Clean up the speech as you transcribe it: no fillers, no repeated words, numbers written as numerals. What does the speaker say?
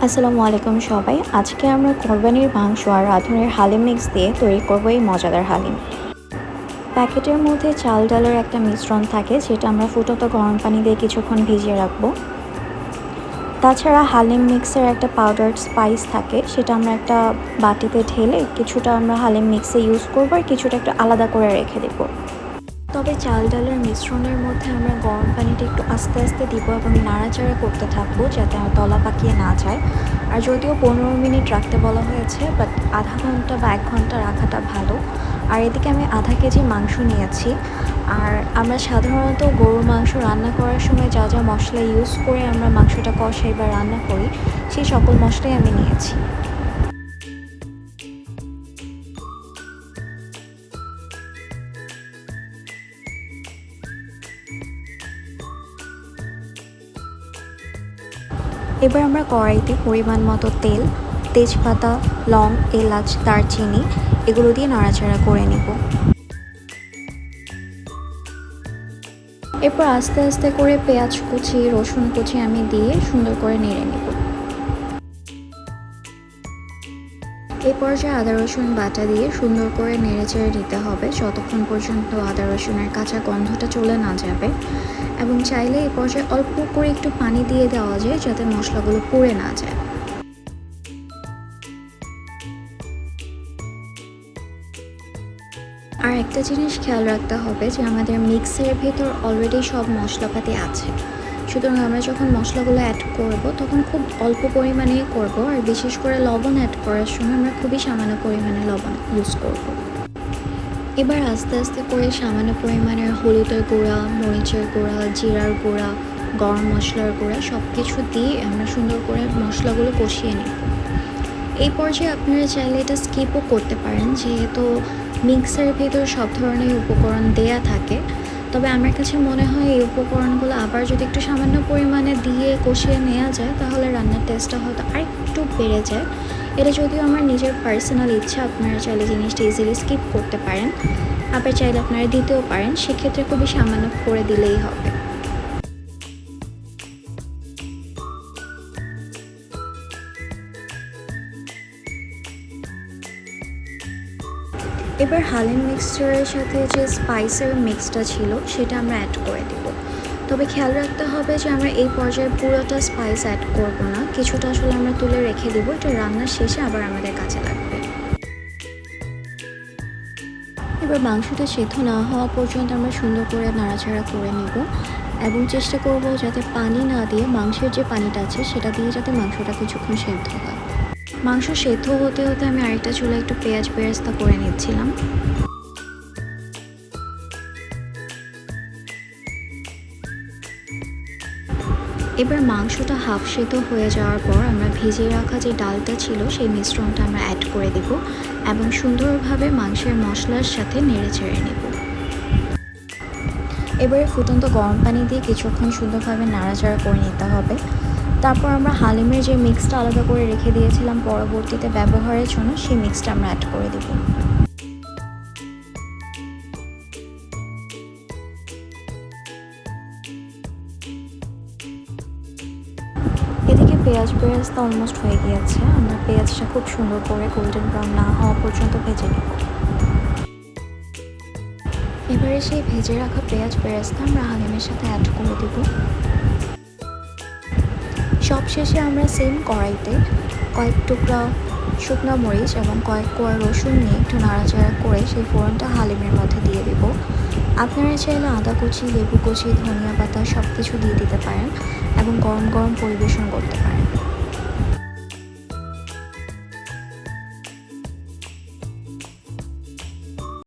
আসসালামু আলাইকুম সবাই। আজকে আমরা কোরবানির মাংস আর রাঁধুনির হালিম মিক্স দিয়ে তৈরি করব এই মজাদার হালিম। প্যাকেটের মধ্যে চাল ডালের একটা মিশ্রণ থাকে, যেটা আমরা ফুটন্ত গরম পানি দিয়ে কিছুক্ষণ ভিজিয়ে রাখবো। তাছাড়া হালিম মিক্সের একটা পাউডার স্পাইস থাকে, সেটা আমরা একটা বাটিতে ঢেলে কিছুটা আমরা হালিম মিক্সে ইউজ করবো আর কিছুটা একটু আলাদা করে রেখে দেবো। তবে চাল ডালের মিশ্রণের মধ্যে আমরা গরম পানিটা একটু আস্তে আস্তে দিব এবং নাড়াচাড়া করতে থাকবো যাতে আমার তলা পাকিয়ে না যায়। আর যদিও 15 মিনিট রাখতে বলা হয়েছে, বাট আধা ঘন্টা বা 1 ঘন্টা রাখাটা ভালো। আর এদিকে আমি আধা কেজি মাংস নিয়েছি। আর আমরা সাধারণত গরুর মাংস রান্না করার সময় যা যা মশলা ইউজ করে আমরা মাংসটা কষাই বা রান্না করি, সেই সকল মশলাই আমি নিয়েছি। এবার আমরা কড়াইতে পরিমাণ মতো তেল, তেজপাতা, লং, এলাচ, দারচিনি এগুলো দিয়ে নাড়াচাড়া করে নেব। এরপর আস্তে আস্তে করে পেঁয়াজ কুচি, রসুন কুচি আমি দিয়ে সুন্দর করে নেড়ে নেব। এই পর্যায়ে আদা রসুন বাটা দিয়ে সুন্দর করে নেড়ে চেড়ে নিতে হবে যতক্ষণ পর্যন্ত আদা রসুনের কাঁচা গন্ধটা চলে না যাবে। এবং চাইলে এই পর্যায়ে অল্প করে একটু পানি দিয়ে দেওয়া যায় যাতে মশলাগুলো পুড়ে না যায়। আর একটা জিনিস খেয়াল রাখতে হবে যে আমাদের মিক্সের ভেতর অলরেডি সব মশলাপাতি আছে, সুতরাং আমরা যখন মশলাগুলো অ্যাড করব তখন খুব অল্প পরিমাণেই করব। আর বিশেষ করে লবণ অ্যাড করার সময় আমরা খুবই সামান্য পরিমাণে লবণ ইউজ করব। এবার আস্তে আস্তে করে সামান্য পরিমাণের হলুদের গুঁড়া, মরিচের গুঁড়া, জিরার গুঁড়া, গরম মশলার গুঁড়া সব কিছু দিয়ে আমরা সুন্দর করে মশলাগুলো কষিয়ে নিই। এই পর্যায়ে আপনারা চাইলে এটা স্কিপও করতে পারেন, যেহেতু মিক্সারের ভেতর সব ধরনের উপকরণ দেয়া থাকে। তবে আমার কাছে মনে হয় এই উপকরণগুলো আবার যদি একটু সামান্য পরিমাণে দিয়ে কষিয়ে নেওয়া যায় তাহলে রান্নার টেস্টটা হয়তো আরেকটু বেড়ে যায়। এটা যদিও আমার নিজের পার্সোনাল ইচ্ছা, আপনারা চাইলে জিনিসটা ইজিলি স্কিপ করতে পারেন, আবার চাইলে আপনারা দিতেও পারেন, সেক্ষেত্রে খুবই সামান্য করে দিলেই হবে। এবার হালিম মিক্সচারের সাথে যে স্পাইসের মিক্সটা ছিল সেটা আমরা অ্যাড করে দেব। তবে খেয়াল রাখতে হবে যে আমরা এই পর্যায়ে পুরোটা স্পাইস অ্যাড করব না, কিছুটা আসলে আমরা তুলে রেখে দেবো, এটা রান্নার শেষে আবার আমাদের কাজে লাগবে। এবার মাংসটা সেদ্ধ না হওয়া পর্যন্ত আমরা সুন্দর করে নাড়াচাড়া করে নেব এবং চেষ্টা করব যাতে পানি না দিয়ে মাংসের যে পানিটা আছে সেটা দিয়ে যাতে মাংসটা কিছুক্ষণ সেদ্ধ হয়। মাংস সেদ্ধ হতে হতে আমি আরেকটা চুলায় একটু পেঁয়াজ বেরেস্তা করে নিচ্ছিলাম। এবার মাংসটা হাফ সেদ্ধ হয়ে যাওয়ার পর আমরা ভিজিয়ে রাখা যে ডালটা ছিল সেই মিশ্রণটা আমরা অ্যাড করে দেব এবং সুন্দরভাবে মাংসের মশলার সাথে নেড়ে চেড়ে নেব। এবারে ফুটন্ত গরম পানি দিয়ে কিছুক্ষণ সুন্দরভাবে নাড়াচাড়া করে নিতে হবে। তারপর আমরা হালিমের যে মিক্সটা আলাদা করে রেখে দিয়েছিলাম পরবর্তীতে ব্যবহারের জন্য, সেই মিক্সটা আমরা অ্যাড করে দেব। এদিকে পেঁয়াজ বেরেস্তা অলমোস্ট হয়ে গিয়েছে, আমরা পেঁয়াজটা খুব সুন্দর করে গোল্ডেন ব্রাউন না হওয়া পর্যন্ত ভেজে নেব। এবারে সেই ভেজে রাখা পেঁয়াজ বেরেস্তা আমরা হালিমের সাথে অ্যাড করে দেব। সবশেষে আমরা সেম কড়াইতে কয়েক টুকরা শুকনো মরিচ এবং কয়েক কোয়া রসুন নিয়ে একটু নাড়াচাড়া করে সেই ফোড়নটা হালিমের মধ্যে দিয়ে দেব। আপনারা চাইলে আদা কুচি, লেবু কুচি, ধনিয়া পাতা সব কিছু দিয়ে দিতে পারেন এবং গরম গরম পরিবেশন করতে পারেন।